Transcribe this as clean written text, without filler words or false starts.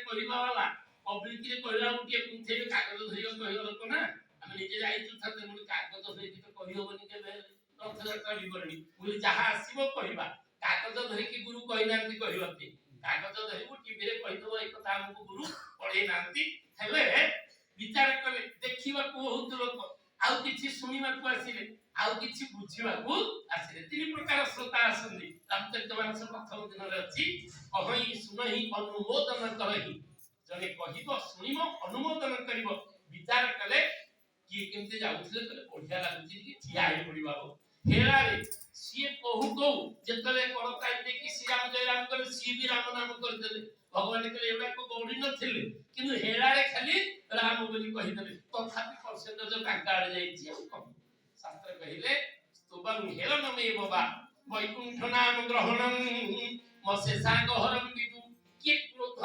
କହିବା वाला पब्लिक रे कहला उठे पुथे कागज धरियो कहयो लोक ना हम निजे जाइछु थते मुनि कागज धरि तो कहियो बनि के रथयात्रा विवरणी मुनि जहा आसीबो कहबा कागज धरि कि गुरु कहिनांती कहबते कागज धरि टीवी रे कहिदबो ए कथा हमकु गुरु पढे नांती हेले विचार कले देखिबा को बहुत लोक आउ किछि सुनिबा को आसीले आउ किछि बुझिबा को आसीले तीन प्रकार श्रोता आसंदी रामचरितमानस प्रथम दिन रे अछि कहई सुनहि अनुमोदन करहि जने कहिबो सुनिबो अनुमोदन करिवो विचार कले कि केमते जाउथले कले बढ़िया लागुची कि ठिया हे पडिबा हेला रे सिए कहू कहू जेतले करताई दे कि श्री राम जय राम करे सी भी राम नाम कर देले भगवान कले एबा को गौडी नथिले किंतु हेला रे खाली राम बोली कहि देले तथापि परसेंटेज काकाड़ जाईछि हम कम शास्त्र कहिले स्तुबं हेलनमे बाबा वैकुंठ नाम ग्रहणं मसे सागहरं विदु कि क्रोध